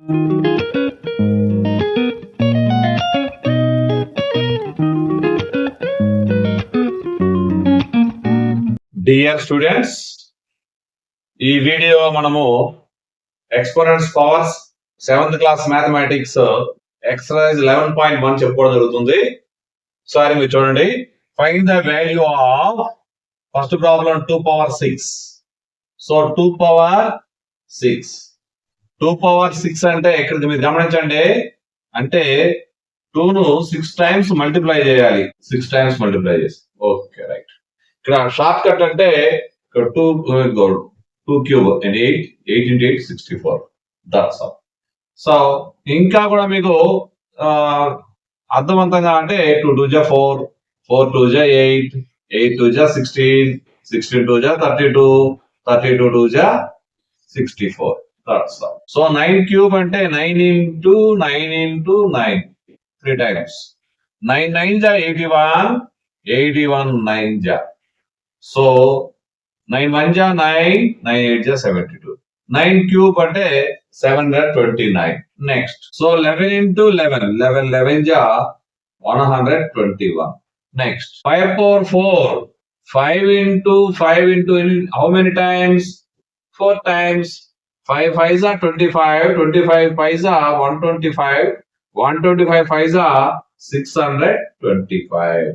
Dear students, ఈ video మనము exponents powers 7th class mathematics exercise 11.1 చెప్పుకోవడం జరుగుతుంది. ఒకసారి మీరు చూడండి. Find the value of first problem 2 power 6. So 2 power 6 2 power 6 అంటే ఇక్కడ మీరు గమనించండి, అంటే 2 ను 6 times మల్టిప్లై చేయాలి. 6 times మల్టిప్లై చేసి ఓకే రైట్. ఇక్కడ షార్ట్ కట్ అంటే ఇక్కడ 2 cube and 8 into 8 64. That's all. So ఇంకా కూడా మీకు అర్థవంతంగా అంటే 2 2 4 4 2 8 8 2 16 16 2 32 32 2 64. That's all. సో 9 క్యూబ్ అంటే 9 into 9 into 9 3 times. 9 9 81 81 9 so 9 1 9 9 8 72. 9 cube అంటే 729. Next so 11 into 11 11 11 121. Next 5 power 4 5 into 5 into how many times? 4 times. 5 5s are 25 25 5s are 125 125 5s are 625.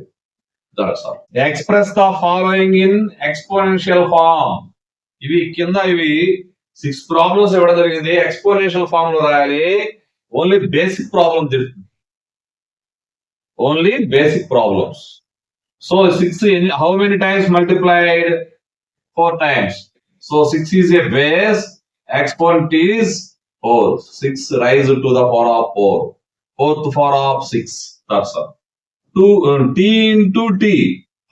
That's all. Express the following in exponential form. ఇవి కింద 6 problems ఇవ్వడం జరిగింది. Exponential form లో రాయాలి. Only basic problem తెలుస్తుంది. Only basic problems. So 6 how many times multiplied? 4 times. So 6 is a base. Exponent is 4. 6 rise to the power of 4. 4th power of 6. That's all. T into T.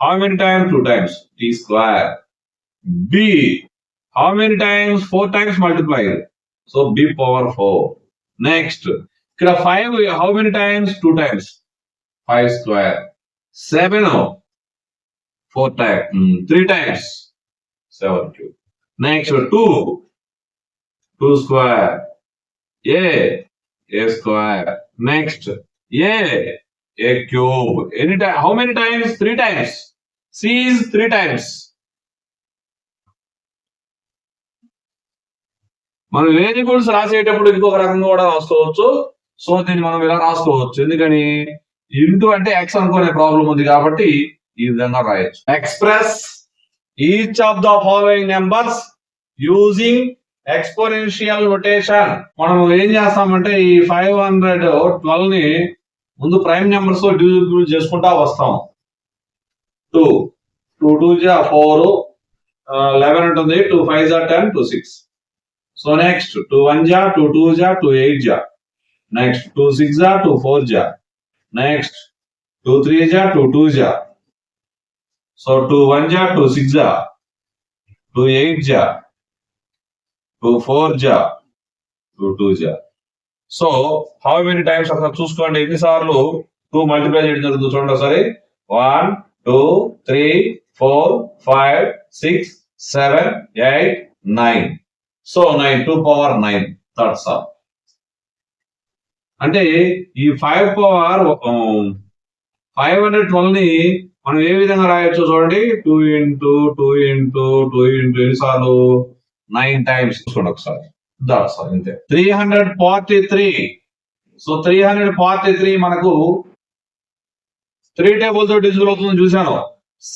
How many times? 2 times. T square. B. How many times? 4 times multiplied. So B power 4. Next. 5. How many times? 2 times. 5 square. 7. 4 times. 3 times. 7 cube. Next. 2. 2 square. A square. Next. A cube. Anytime. How many times? 3 times. C is 3 times. మనం variables రాసేటప్పుడు ఇంకొక రకంగా కూడా రాసుకోవచ్చు. So దీన్ని మనం ఇలా రాసుకోవచ్చు. ఎందుకని ఇంటూ అంటే ఎక్స్ అనుకునే ప్రాబ్లం ఉంది కాబట్టి ఈ విధంగా రాయొచ్చు. Express each of the following numbers using exponential notation. మనం ఏం చేస్తామంటే ఈ 512 ని ముందు ప్రైమ్ నెంబర్స్ తో డివిజిబుల్ చేసుకుంటా వస్తాం. 2 2 2 4 11 ఉంటుంది. 2 5 10 2 6. So next 2 1 2 2 2 8. Next 2 6 2 4. Next 2 3 2 2. So 2 1 2 6 2 8 2 4 2 2. So how many times అక్కడ చూసుకోండి. ఎన్నిసార్లు 2 మల్టిప్లై చేయడం జరుగుతుంది చూడండి ఒకసారి. 1 2 3 4 5 6 7 8 9. So 9 2 power 9. That's all. అంటే ఈ 5 power 512 ని మనం ఏ విధంగా రాయొచ్చు చూడండి. 2 into 2 into 2 into ఎన్నిసార్లు 9 times చూసుకోండి ఒకసారి. That's all. అంతే. 343. సో 343 మనకు 3 టేబుల్ తో డిజిబుల్ అవుతుందని చూశాను.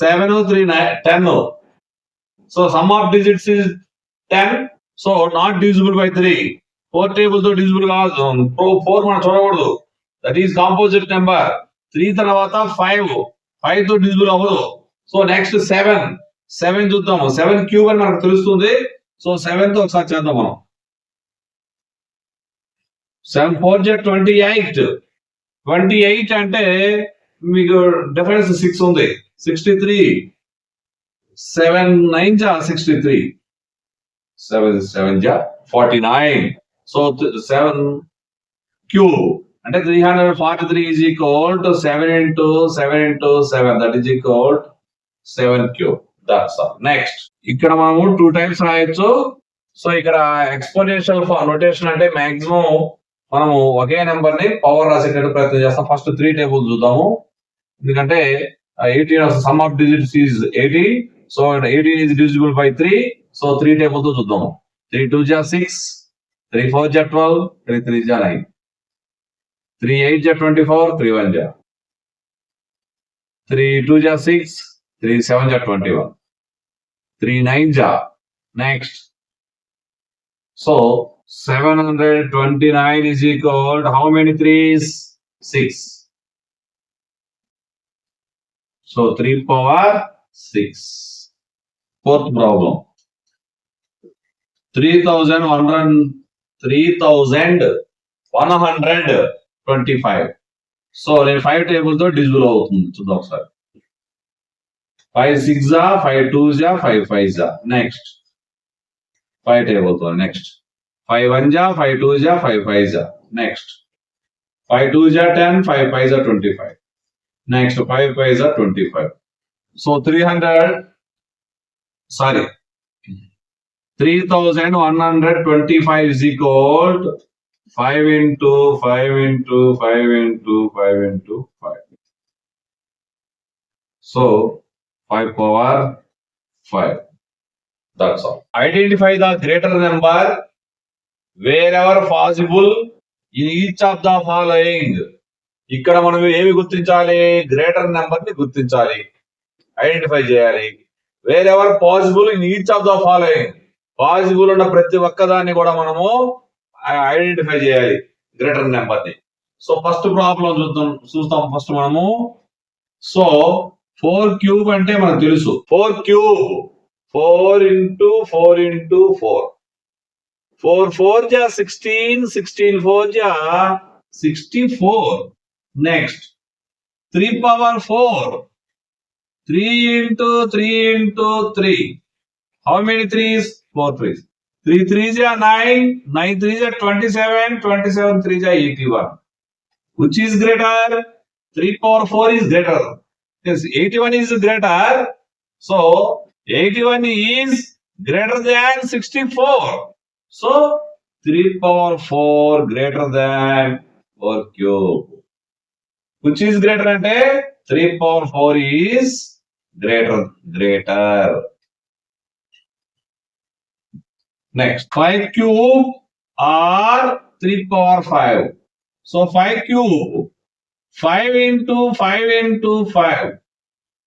7 3 10. So some of digits is 10. So not divisible by 3. 4 table తో డిజిబుల్ కాదు. 4 మనం చూడకూడదు. That is composite number. 3 తర్వాత 5 తో డిజిబుల్ అవ్వదు. సో నెక్స్ట్ 7 చూద్దాము. 7 క్యూబ్ అని మనకు తెలుస్తుంది. సో 7 తో ఒకసారి చేద్దాం మనం. 7 4 28. 28 అంటే మీకు డిఫరెన్స్ 6 ఉంది. 63. 7 9 63. 7 7 49. సో 7 క్యూబ్ అంటే 343 is equal to 7 into 7 into 7. That is equal to 7 cube. That's all. Next. ఇక్కడ మనము 2 times రాయొచ్చు. సో ఇక్కడ ఎక్స్పోనెన్షియల్ నోటేషన్ అంటే మాక్సిమం మనము ఒకే నెంబర్ ని పవర్ రాసేటట్టు ప్రయత్నం చేస్తాం. ఫస్ట్ 3 టేబుల్ చూద్దాము. ఎందుకంటే 18 some of digits is 18. So 18 is divisible by 3. So 3 table తో చూద్దాము. 3 2 జా 6, 3 4 జా 12, 3 3 జా 9, 3 8 జా 24, 3 1 జా, 3 2 జా 6, 3 7 జా 21, 3 9 జా. Next so 729 is equal to how many 3s? 6. So 3 power 6. Fourth problem. 3125. So then 5 table to divisible అవుతుంది చూద్దాం ఒకసారి. 5 6 జా 5 2 జా 5 5 జా. Next 5 table to next 5 1 ja 5 2 ja 5 5 ja. Next 5 2 ja 10, 5 5 ja 25. Next 5 5 ja 25. So 3125 is equal to 5 into 5 into 5 into 5 into 5. So 5 power 5. That's all. Identify the greater number wherever possible in each of the following. ఇక్కడ మనం ఏమి గుర్తించాలి? Greater number ని గుర్తించాలి, identify చేయాలి. Wherever possible in each of the following. Possible ఉన్న ప్రతి ఒక్కదాన్ని కూడా మనము ఐడెంటిఫై చేయాలి గ్రేటర్ నెంబర్ ని. సో ఫస్ట్ ప్రాబ్లం చూస్తాం ఫస్ట్ మనము. సో 4 క్యూబ్ అంటే మనకు తెలుసు. 4 cube 4 into 4 into 4. 4 4 ja 16, 16 4 ja 64. Next 3 power 4. 3 into 3 into 3. How many 3s? 4 3s. 3 3s ja 9, 9 3s ja 27, 27 3s ja 81. Which is greater? 3 power 4 is greater. Yes, 81 is greater. So 81 is greater than 64. So 3 power 4 greater than 4 cube. Which is greater ante 3 power 4 is greater. Next 5 cube or 3 power 5. So 5 cube 5 into 5 into 5.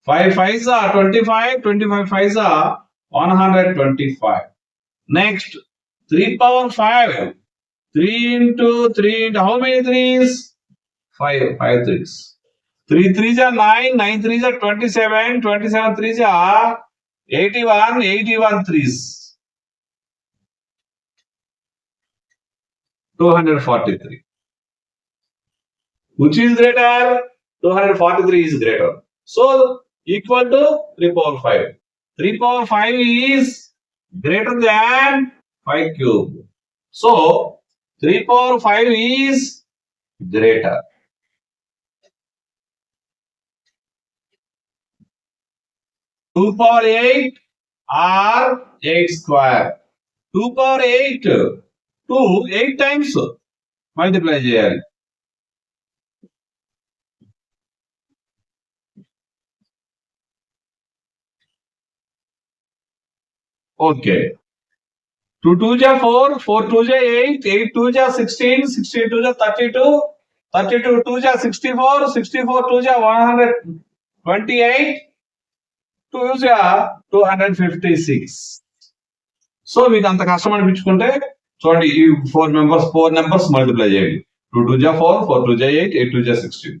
5 5s are 25, 25 5s are 125. Next 3 power 5. 3 into 3 into how many 3s? 5 3s. 3 3s are 9, 9 3s are 27, 27 3s are 81, 81 3s. 243. Which is greater? 243 is greater. So equal to 3 power 5. 3 power 5 is greater than 5 cube. So 3 power 5 is greater. 2 power 8 or 8 square. 2 power 8. 2 8 times multiply చేయాలి. Okay. 2 2 ja 4, 4 2 ja 8, 8 2 ja 16, 16 2 ja 32, 32 2 ja 64, 64 2 ja 128, 2 ja 256. So మీకు అంత కష్టం అనిపించుకుంటే చూడండి, ఈ 4 numbers multiply చేయండి. 2 2 ja 4, 4 2 ja 8, 8 2 ja 16,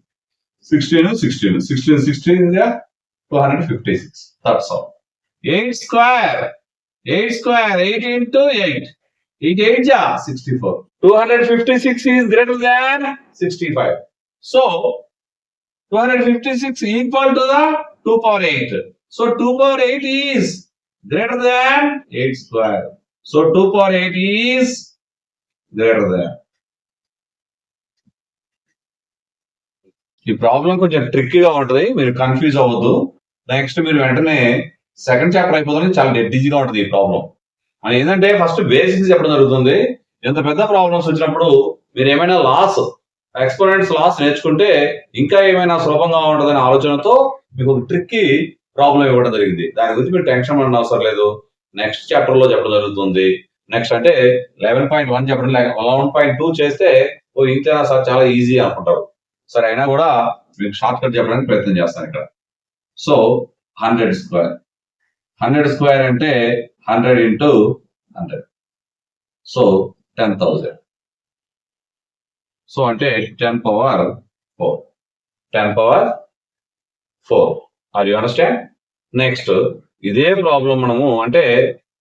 16 16 16 16 ja 256. That's all. 8 square 8 into 8. 8 8 ja 64. 256 is greater than 65. So 256 equal to the 2 power 8. So 2 power 8 is greater than 8 square. So 2 power 8 is greater than. ఈ problem కొంచెం ట్రిక్కీగా ఉంటుంది, మీరు confuse అవ్వద్దు. Next మీరు వెంటనే second chapter అయిపోతుంది, చాలా dead ఈజీగా ఉంటుంది ఈ ప్రాబ్లం. మనం ఏంటంటే ఫస్ట్ బేసిక్స్ చెప్పడం జరుగుతుంది. ఎంత పెద్ద ప్రాబ్లమ్స్ వచ్చినప్పుడు మీరు ఏమైనా ఎక్స్పోనెంట్స్ లాస్ నేర్చుకుంటే ఇంకా ఏమైనా సులభంగా ఉంటుందనే ఆలోచనతో మీకు ఒక ట్రిక్కీ ప్రాబ్లం ఇవ్వడం జరిగింది. దాని గురించి మీరు టెన్షన్ పడిన అవసరం లేదు. నెక్స్ట్ చాప్టర్ లో చెప్పడం జరుగుతుంది. నెక్స్ట్ అంటే 11.1 చెప్పడం 11.2 చేస్తే ఇంతేనా సార్ చాలా ఈజీ అనుకుంటారు. సరే అయినా కూడా మీకు షార్ట్ కట్ చెప్పడానికి ప్రయత్నం చేస్తాను ఇక్కడ. సో 100 స్క్వేర్ 100 స్క్వేర్ అంటే 100 ఇంటూ 100. సో 10,000. సో అంటే 10 power 4. 10 power 4. Are you understand? Next ఇదే ప్రాబ్లం మనము అంటే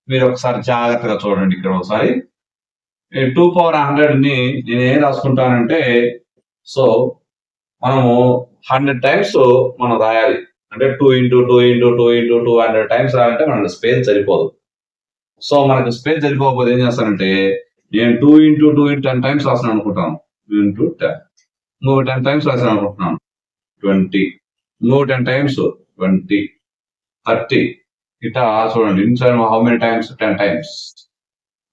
మీరు ఒకసారి జాగ్రత్తగా చూడండి ఇక్కడ ఒకసారి. 2 పవర్ 100 ని నేను ఏం రాసుకుంటానంటే సో మనము 100 టైమ్స్ మనం రాయాలి. అంటే 2 ఇంటూ 2 ఇంటూ 2 ఇంటూ 200 టైమ్స్ రాయాలంటే మనకి స్పేస్ సరిపోదు. సో మనకు స్పేస్ సరిపోకపోతే ఏం చేస్తానంటే నేను 2 ఇంటూ 2 ఇంటూ 10 టైమ్స్ రాసాను అనుకుంటాను. 2 ఇంటూ 10 ఇంకో 10 టైమ్స్ రాసాను అనుకుంటున్నాను 20 ఇంకో 10 టైమ్స్ 20 30 ఇట్లా చూడండి. Inside how many times 10 times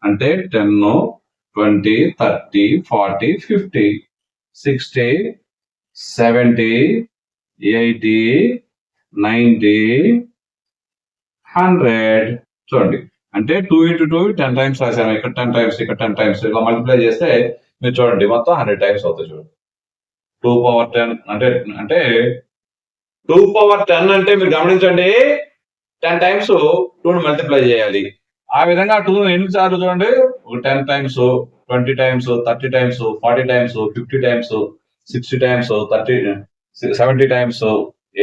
అంటే 10 20 30 40 50 60 70 80 90 100 చూడండి. అంటే 2 ఇంటూ 2 10 టైమ్స్ రాశాను. ఇక్కడ 10 టైమ్స్ ఇక్కడ 10 టైమ్స్ ఇలా మల్టిప్లై చేస్తే మీరు చూడండి మొత్తం 100 టైమ్స్ అవుతాయి. చూడండి 2 పవర్ 10 అంటే 2 పవర్ 10 అంటే మీరు గమనించండి 10 టైమ్స్ 2 మల్టిప్లై చేయాలి. ఆ విధంగా 2 ఎన్ని సార్లు చూడండి 10 times 20 times 30 times 40 times 50 times 60 times 30 70 times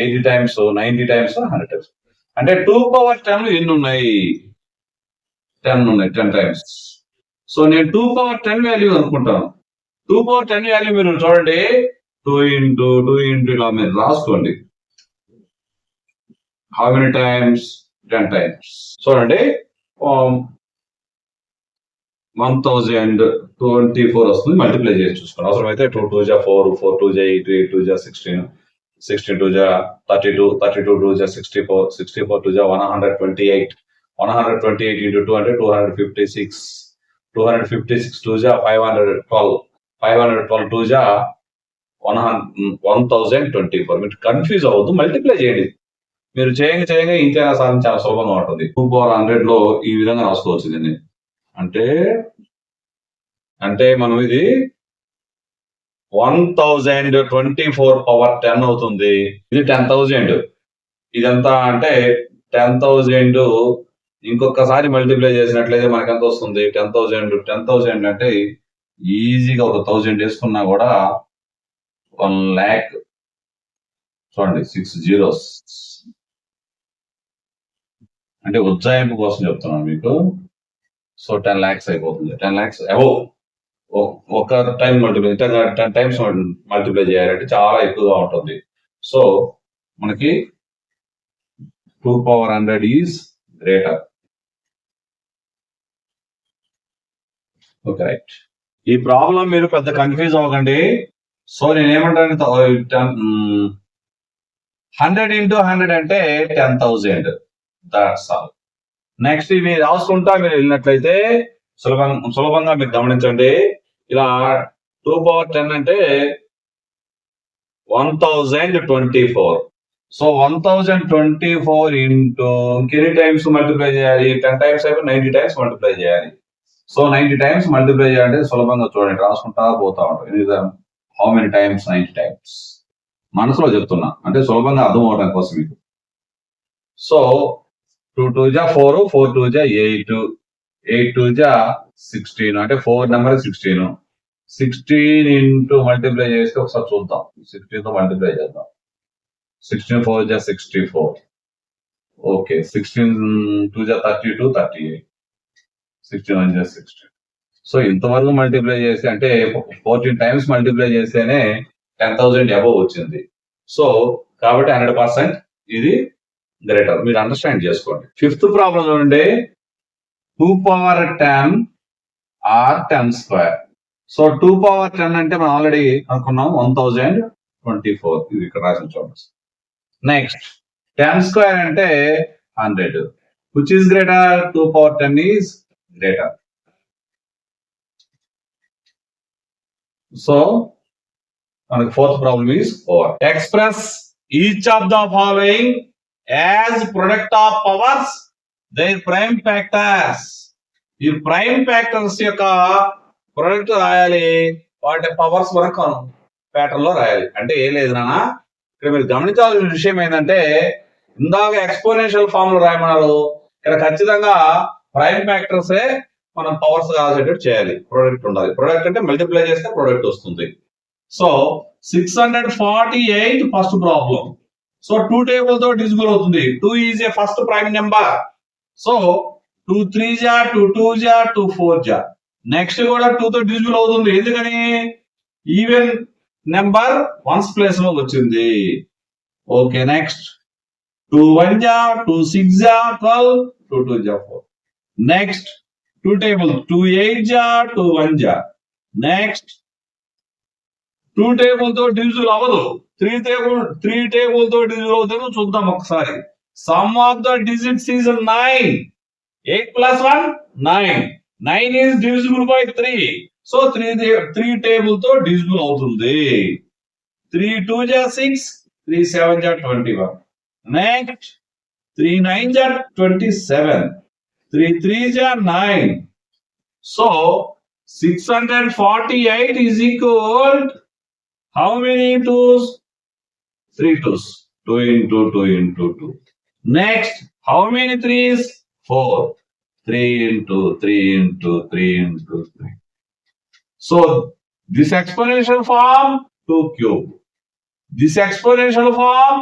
80 times 90 times 100 times. అంటే 2 పవర్ 10 ఎన్ని ఉన్నాయి? 10 ఉన్నాయి. 10 టైమ్స్. సో నేను 2 పవర్ 10 వాల్యూ అనుకుంటాను. 2 పవర్ 10 వాల్యూ మీరు చూడండి 2 ఇంటూ ఇలా మీరు రాసుకోండి. How many times? 10 టైమ్స్. చూడండి 1024 వస్తుంది. మల్టిప్లై చేసి చూసుకోండి. అవసరమైతే 2 2 జా 4 4 2 జా 8 8 2 జా 16 16 2 జా 32 32 2 జా 64 64 2 జా 128 128 into 2 అంటే 256 256 2 జా 512 512 2 జా 1024. మీరు కన్ఫ్యూజ్ అవ్వద్దు, మల్టిప్లై చేయండి. మీరు చేయంగా ఇంతైనా సాధన చాలా సులభంగా ఉంటుంది. 2 పవర్ 100 లో ఈ విధంగా రాసుకోవచ్చు దీన్ని. అంటే మనం ఇది 1024 పవర్ 10 అవుతుంది. ఇది 10,000. ఇదంతా అంటే 10,000 ఇంకొకసారి మల్టిప్లై చేసినట్లయితే మనకి ఎంత వస్తుంది? 10,000 అంటే ఈజీగా ఒక 1000 వేసుకున్నా కూడా 1 lakh. చూడండి 6 zeros. అంటే ఉజ్జాయింపు కోసం చెప్తున్నాను మీకు. సో 10 lakhs అయిపోతుంది. 10 lakhs అబోవ్ ఒక టైం మల్టిప్లై 10 టైమ్స్ మల్టిప్లై చేయాలంటే చాలా ఎక్కువగా ఉంటుంది. సో మనకి 2 power 100 is greater. Okay right. ఈ ప్రాబ్లం మీరు పెద్ద కన్ఫ్యూజ్ అవ్వకండి. సో నేనేమంటాను 100 ఇంటూ 100 అంటే 10,000. That's all. నెక్స్ట్ ఇవి రాసుకుంటా మీరు వెళ్ళినట్లయితే సులభంగా మీరు గమనించండి. ఇలా 2 పవర్ 10 అంటే 1024. సో 1024 ఇంటూ ఇంకెన్ని టైమ్స్ మల్టిప్లై చేయాలి? 10 టైమ్స్ అయిపోయి 90 టైమ్స్ మల్టిప్లై చేయాలి. సో 90 టైమ్స్ మల్టిప్లై చేయాలంటే సులభంగా చూడండి, రాసుకుంటా పోతా ఉంటాం. How many times? 90 టైమ్స్. మనసులో చెప్తున్నా అంటే సులభంగా అర్థం అవడం కోసం మీకు. సో 2 2 జా 4 4 2 జా 8 8 2 జా 16 అంటే 4 నెంబర్ 16. 16 ఇంటూ మల్టిప్లై చేస్తే ఒకసారి చూద్దాం. 16 తో మల్టిప్లై చేద్దాం. 16 4 జా 64. ఓకే 16 2 జా 32 38 16 1 జా 16. సో ఇంతవరకు మల్టిప్లై చేస్తే అంటే 14 టైమ్స్ మల్టిప్లై చేస్తేనే 10,000 అబోవ్ వచ్చింది. సో కాబట్టి 100% ఇది గ్రేటర్. మీరు అండర్స్టాండ్ చేసుకోండి. 5th ప్రాబ్లం చూడండి. 2 power 10 or 10 square. So 2 power 10 అంటే మనం ఆల్రెడీ అనుకున్నాం 1024. ఇది ఇక్కడ రాసిన చూడండి. నెక్స్ట్ 10 స్క్వేర్ అంటే 100. Which is greater? 2 power 10 is greater. So మనకి fourth problem is over. Express each of the following as product of powers their prime factors. ఈ ప్రైమ్ ఫ్యాక్టర్స్ యొక్క ప్రొడక్ట్ రాయాలి, వాటి పవర్స్ మనకు ప్యాటర్న్ లో రాయాలి. అంటే ఏం లేదు నాన్న, ఇక్కడ మీరు గమనించాల్సిన విషయం ఏంటంటే ఇందాక ఎక్స్పోనెన్షియల్ ఫామ్ లో రాయమన్నారు, ఇక్కడ ఖచ్చితంగా ప్రైమ్ ఫ్యాక్టర్సే మనం పవర్స్ రాసేటట్టు చేయాలి. ప్రొడక్ట్ ఉండాలి. ప్రొడక్ట్ అంటే మల్టిప్లై చేస్తే ప్రొడక్ట్ వస్తుంది. So 648 first problem. So 2 table తో డివిజిబుల్ అవుతుంది. 2 is a first prime number. So 2 3 జా 2 2 జా 2 4 జా. నెక్స్ట్ కూడా 2 తో డివిజిబుల్ అవుతుంది. ఎందుకని ఈవెన్ నెంబర్ వన్స్ ప్లేస్ లో వచ్చింది. ఓకే, నెక్స్ట్ 2 1 జా 2 6 జా 12 2 2 జా 4. నెక్స్ట్ 2 టేబుల్ 2 8 జా 2 1 జా. నెక్స్ట్ 2 టేబుల్ తో డివిజిబుల్ అవ్వదు. 3 టేబుల్ తో డివిజిబుల్ అవుతుందో చూద్దాం ఒకసారి. Some of the digits is 9. 8 plus 1 9. 9 is divisible by 3. So 3 table తో డివిజిబుల్ అవుతుంది. 3 2 జా 6, 3 7 జా 21. నెక్స్ట్ 3 9 జా 27, 3 3 జా 9. So 648 is equal how many twos? 3 twos. 2 into 2 into 2. Next, how many threes? 4. 3 into 3 into 3 into 3. So this exponential form 2 cube. This exponential form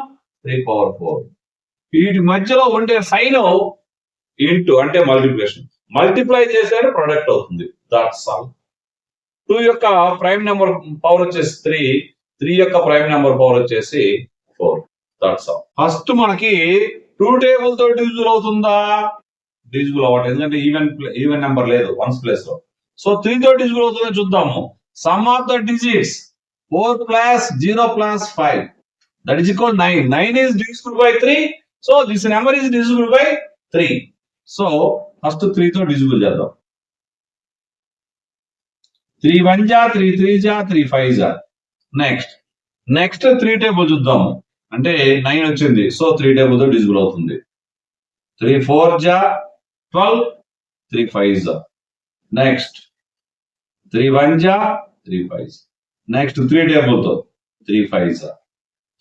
3 power 4. వీటి మధ్యలో ఉండే sign into అంటే మల్టిప్లికేషన్. మల్టిప్లై చేస్తే ప్రొడక్ట్ అవుతుంది. That's all. 2 యొక్క prime number power వచ్చేసి 3. 3 యొక్క prime number power వచ్చేసి 4. That's all. ఫస్ట్ మనకి 2 టేబుల్ తో డివిజిబుల్ అవుతుందా? డివిజిబుల్ అవ్వట్లేదు, ఎందుకంటే ఈవెన్ నెంబర్ లేదు వన్స్ ప్లేస్ లో. సో 3 తో డివిజిబుల్ అవుతుందో చూద్దాము. Some of the digits 4 plus 0 plus 5 that is equal 9. 9 is divisible by 3. So this number is divisible by 3. So first 3 తో డివిజిబుల్ చేద్దాం. 3 1 జా 3 3 జా 3 5 జా. నెక్స్ట్ 3 టేబుల్ చూద్దాము. అంటే 9 వచ్చింది. సో 3 టేబుల్ తో డివిజిబుల్ అవుతుంది. 3 4 జా 12, 3 5 జా. నెక్స్ట్ 3 1 జా 3 5. నెక్స్ట్ 3 టేబుల్ తో 3 5 జా.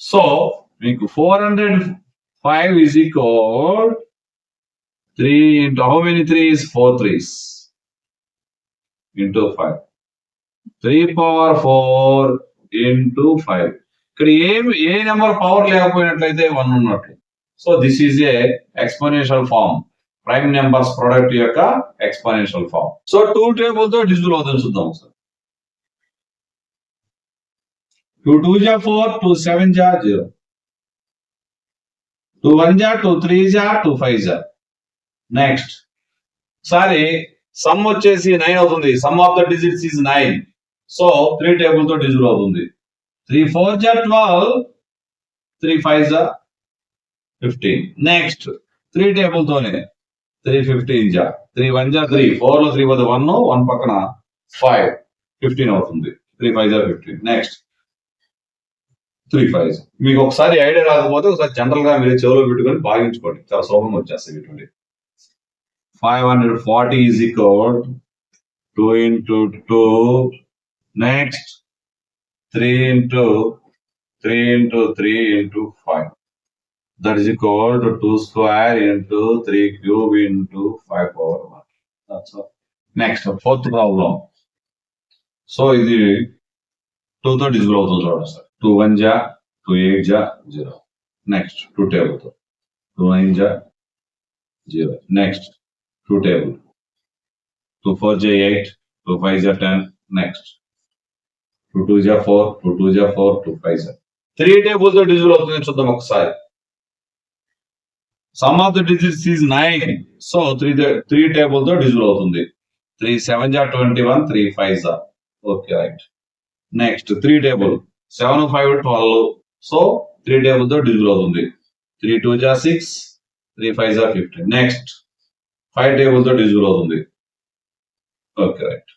సో మీకు 405 is equal 3 into how many 3s? 4 3s into 5. 3 power 4 into 5. ఇక్కడ ఏ నెంబర్ పవర్ లేకపోయినట్లయితే 1 ఉన్నట్లు. So this is a exponential form. Prime numbers product యొక్క ఎక్స్పోనెన్షియల్ ఫార్మ్. సో 2 టేబుల్ తో డివిజిబుల్ అవుతుంది చూద్దాం సార్. 2 2 జా 4, 2 7 జా 0, 2 1 జా 2 3 జా 2 5 జా. నెక్స్ట్ సారి సమ్ వచ్చేసి 9 అవుతుంది. Some of the digits is 9. So 3 table తో డివిజిబుల్ అవుతుంది. 3 4 జా 12, 3 5 జా 15. నెక్స్ట్ 3 టేబుల్ తోనే 3 15 జా 3 1 జా 3, 4 లో 3 వద్ద 1 పక్కన 5 15 అవుతుంది. 3 5 జా 15. నెక్స్ట్ 3 5. మీకు ఒకసారి ఐడియా రాకపోతే ఒకసారి జనరల్ గా మీరు చెవులో పెట్టుకొని భావించుకోండి, చాలా సులభంగా వచ్చేస్తాయి ఇటువంటి. 540 is equal 2 into 2. Next 3 into 3 into 3 into 5. That is equal to 2 square into 3 cube into 5 power 1. That's all. Next, fourth problem. So ఇది 2 తో డివిజిబుల్ అవుతుంది చూడండి సార్. 2 1 జా 2 8 జా 0. నెక్స్ట్ 2 టేబుల్ తో 2 9 జా 0. నెక్స్ట్ 2 టేబుల్ 2 4 జా 8, 2 5 జా 10. నెక్స్ట్ 2 2 జా 4, 2 2 జా 4, 2 5 జా. 3 టేబుల్ తో డివిజిబుల్ అవుతుంది చూద్దాం ఒకసారి. Some of the digits is 9. So 3 table తో డివిజిబుల్ అవుతుంది. 3 7 జా 21, 3 5 జా. Okay right. Next 3 table 7 5 12. So 3 table తో డివిజిబుల్ అవుతుంది. 3 2 జా 6, 3 5 జా 15. నెక్స్ట్ 5 టేబుల్ తో డివిజిబుల్ అవుతుంది. Okay right.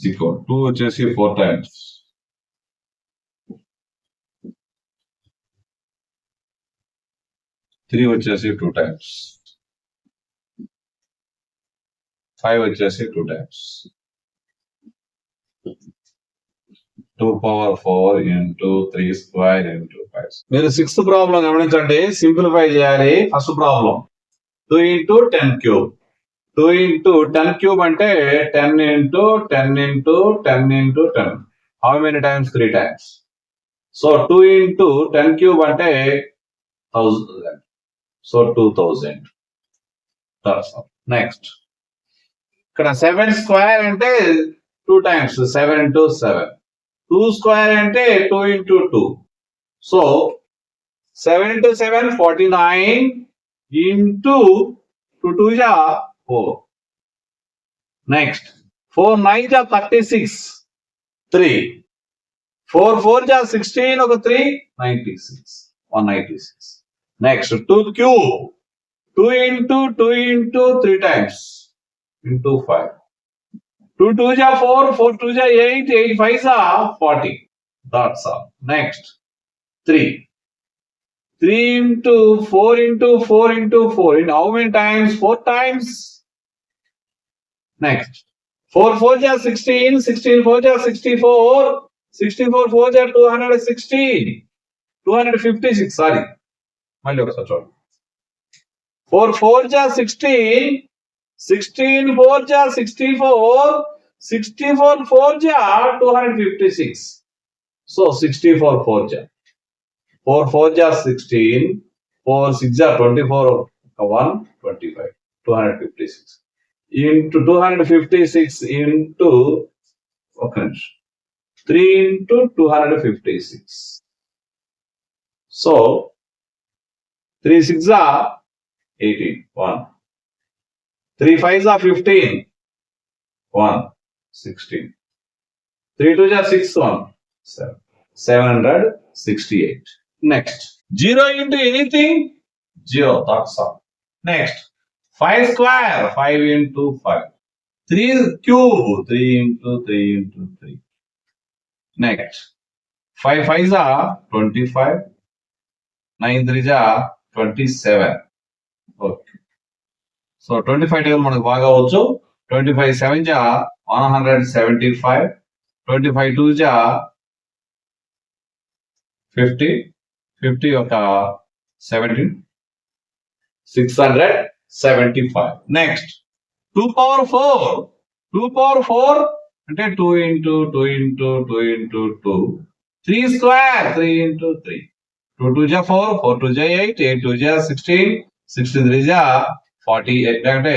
2 వచ్చేసి 4 టైమ్స్. 3 వచ్చేసి 2 టైమ్స్. 5 వచ్చేసి 2 times. 2 power 4 into 3 square into 5. మీరు 6th ప్రాబ్లం గమనించండి, సింప్లిఫై చేయాలి. First problem 2 into 10 cube. 2 into 10 cube అంటే 10 into 10 into 10 into 10. How many times? 3 times. So 2 into 10 cube అంటే 1000. So 2000. That's all. Next. ఇక్కడ 7 square అంటే 2 times. 7 into 7. 2 square అంటే 2 into 2. So 7 into 7 49 into 2 2 ja 4. Next 4 9 ja 36 3. 4 4 ja 16 ఒక 3 96 196. Next 2 cube 2 into 2 into 3 times into 5. 2 2 ja 4 4 2 ja 8 8 5 ja 40. That's all. Next 3 3 into 4 into 4 into 4 in how many times? 4 times. Next 4 4 ja 16 16 4 ja 64 64 4 ja 260 256. Sorry, మళ్ళీ ఒకసారి చూడండి. 4 4 ja 16 16 4 ja 64 64 4 ja 256. So 64 4 ja 4 4 ja 16 4 6 ja 24 1 25 256 into 256 into 3 into 256. So 3 6 are 18 1 3 5 are 15 1 16 3 2 are 6 1 7 768. Next 0 into anything 0. That's all. Next 5 square 5 into 5. 3 cube 3 into 3 into 3. Next 5 5s are 25 9 3s are 27. Okay. So 25 table మనకు బాగా వచ్చు. 25 7 ja 175 25 2 ja 50 50 ఒక 17 675. Next 2 power 4 2 power 4 అంటే 2 into 2 into 2 into 2 3 square 3 into 3 2 2 ja 4 4 2 ja 8 8 2 ja 16 16 3 ja 48 అంటే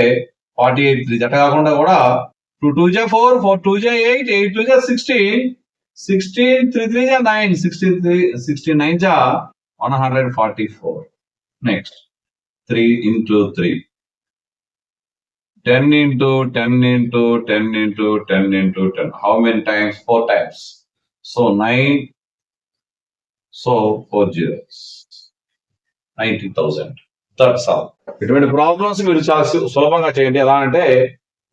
48 3 జత కాకుండా కూడా 2 2 ja 4 4 2 ja 8 8 2 ja 16 16 3 3 ja 9 16 9 ja 144. Next 3 into 3 10 into 10 into 10 into 10 into 10. How many times? 4 times. So 9. So 4 zeros. 90,000. That's all. ఇటువంటి problems మీరు చాలా సులభంగా చేయండి. ఎలా అంటే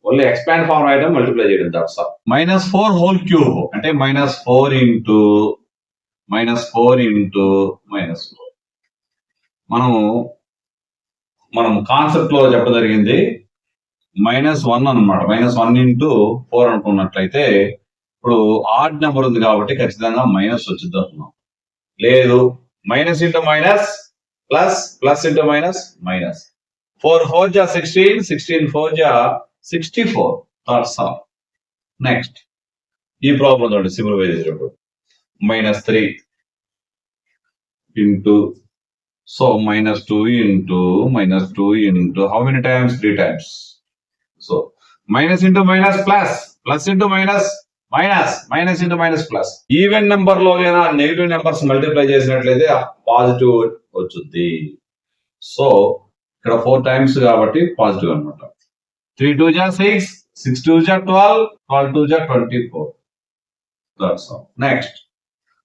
ఓన్లీ ఎక్స్పాండ్ ఫార్మ్ రాయడం, మల్టిప్లై చేయడం. That's all. -4 హోల్ క్యూబ్ అంటే -4 into -4. మనం కాన్సెప్ట్ లో చెప్పడం జరిగింది -1 అన్నమాట. -1 into 4 అనుకున్నట్లయితే ఇప్పుడు ఆడ్ నెంబర్ ఉంది కాబట్టి ఖచ్చితంగా మైనస్ వచ్చింది అనుకున్నాం. లేదు minus into minus plus plus into minus minus. 4 4 ja 16 16 4 ja 64. That's all. Next ఈ ప్రాబ్లం చూడండి, సింప్లిఫై చేసేటప్పుడు -3 into so -2 into how many times? 3 times. So minus into minus plus, plus into minus minus, minus into minus plus. Even number లో negative numbers multiply చేసినట్లయితే positive వచ్చింది. So ఇక్కడ 4 times కాబట్టి positive అనమాట. 3 2 ja 6 6 2 ja 12 12 2 ja 24. That's all. Next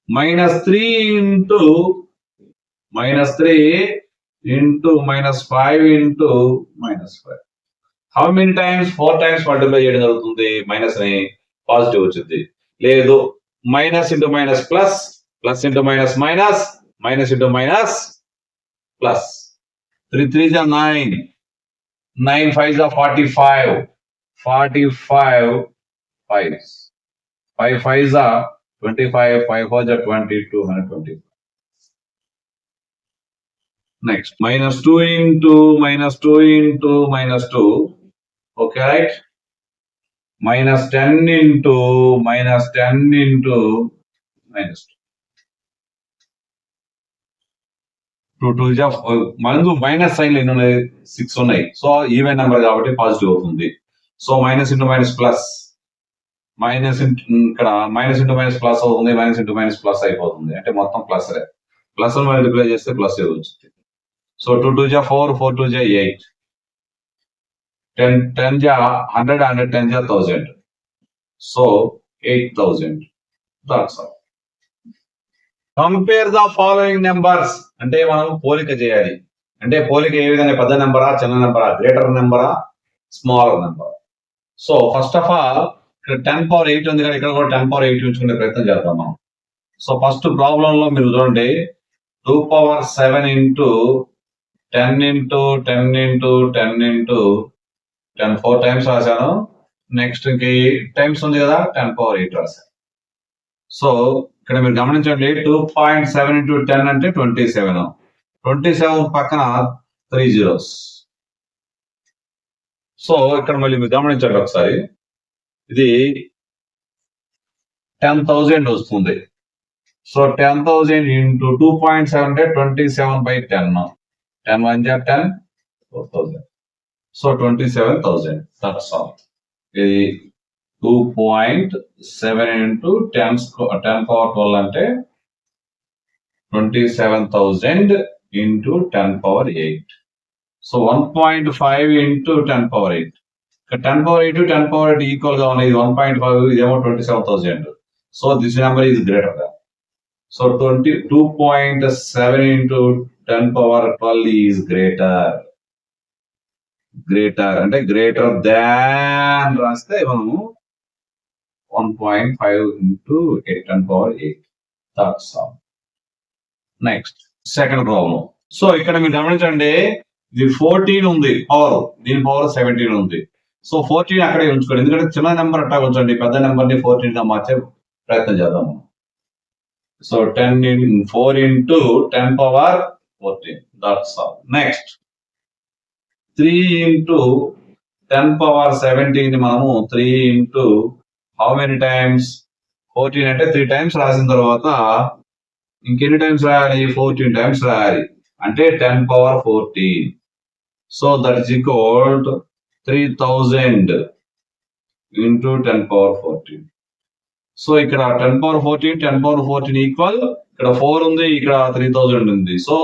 -3 into -5 into -5. How many times 4 times multiply చేయడం జరుగుతుంది minus ని positive వచ్చింది. లేదు minus into minus plus, plus into minus minus, minus into minus plus. 3 3s are 9, 9 5s are 45, 45 5s, 5 5s are 25, 5 4s are 20, 220. Next, minus 2 into minus 2 into minus 2. Okay, right? Minus 10 into minus 10 into minus 2. 2 2 మనకు minus sign ఎన్ని ఉన్నాయి? 6 ఉన్నాయి. So even number కాబట్టి positive అవుతుంది. So minus into minus plus, minus ఇక్కడ minus into minus plus అవుతుంది, minus into minus plus అయిపోతుంది. అంటే మొత్తం ప్లస్ ప్లస్ మల్టిప్లై చేస్తే ప్లస్ వచ్చింది. సో 2 2 जा 4, 4 2 जा 8, 10 10 जा 100, 100 10 जा 1000. So 8000. That's all. Compare the following numbers అంటే మనం పోలిక చేయాలి. అంటే పోలిక ఏ విధంగా, పెద్ద నెంబరా, చిన్న నెంబరా, గ్రేటర్ నెంబరా, smaller number. So first of all ఇక్కడ 10 పవర్ 8 ఉంది కదా, ఇక్కడ కూడా 10 పవర్ 8 ఉంచుకునే ప్రయత్నం చేద్దాం మనం. సో ఫస్ట్ ప్రాబ్లం లో మీరు చూడండి 2 power 7 into 10 into 10 into 10 into 10 4 times రాశాను. నెక్స్ట్ ఇంక టైమ్స్ ఉంది కదా, 10 పవర్ 8 రాశాను. సో ఇక్కడ మీరు గమనించండి 2.7 ఇంటూ 10 అంటే 27, 27 పక్కన 3 zeros. సో ఇక్కడ మళ్ళీ మీరు గమనించండి ఒకసారి, ఇది 10,000 వస్తుంది. సో 10,000 ఇంటూ 2.7 అంటే 27/10, 10 1 जा 10, 4,000. సో 27,000. That's all. ఇది 2.7 into 10 power 12 అంటే 27,000 into 10 power 8. So 1.5 into 10 power 8. 10 power 8 10 power 8 equal గా ఉన్నాయి. 1.5 ఇదేమో 27,000. So this number is greater than. So 2.7 into 10 power 12 is greater. Greater అంటే గ్రేటర్ దాన్ రాస్తే మనము 1.5 into 10 power 8. That's all. Next second problem. So ఇక్కడ మీరు గమనించండి, ఇది 14 ఉంది పవర్, దీని పవర్ 17 ఉంది. సో 14 అక్కడే ఉంచుకోండి, ఎందుకంటే చిన్న నెంబర్ అట్టా ఉంచండి, పెద్ద నెంబర్ ని 14 గా మార్చే ప్రయత్నం చేద్దాము. So 4 into 10 power 14. That's all. Next 3 into 10 power 17 ని మనము 3 into how many times? 14 అంటే 3 టైమ్స్ రాసిన తర్వాత ఇంకెన్ని టైమ్స్ రాయాలి? 14 టైమ్స్ రాయాలి. అంటే 10 power 14. So that is equal to 3000 into 10 power 14. So ఇక్కడ 10 power 14, 10 power 14 ఈక్వల్, ఇక్కడ 4 ఉంది, ఇక్కడ 3000 ఉంది. So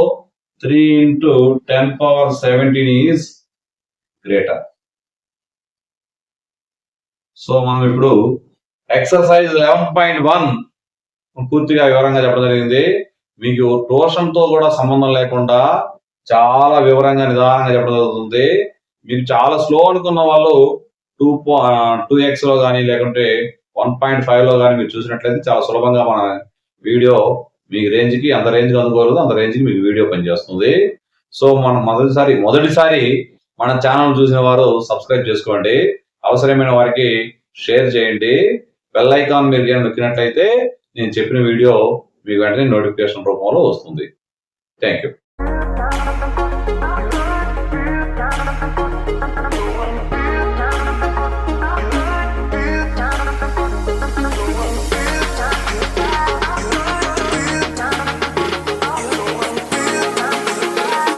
3 into 10 power 17 is greater. So మనం ఇప్పుడు ఎక్సర్సైజ్ 11.1 పూర్తిగా వివరంగా చెప్పడం జరిగింది. మీకు ట్యూషన్ తో కూడా సంబంధం లేకుండా చాలా వివరంగా నిదానంగా చెప్పడం జరుగుతుంది. మీకు చాలా స్లో అనుకున్న వాళ్ళు 2x లో కానీ లేకుంటే 1.5 లో కానీ మీరు చూసినట్లయితే చాలా సులభంగా మన వీడియో మీ రేంజ్ కి, అంత రేంజ్ అందుకోలేదు, అంత రేంజ్ కి మీకు వీడియో పనిచేస్తుంది. సో మనం మొదటిసారి మన ఛానల్ చూసిన వారు సబ్స్క్రైబ్ చేసుకోండి, అవసరమైన వారికి షేర్ చేయండి. బెల్ ఐకాన్ మీరు కానీ నొక్కినట్లయితే నేను చెప్పిన వీడియో మీకు వెంటనే నోటిఫికేషన్ రూపంలో వస్తుంది. Thank you.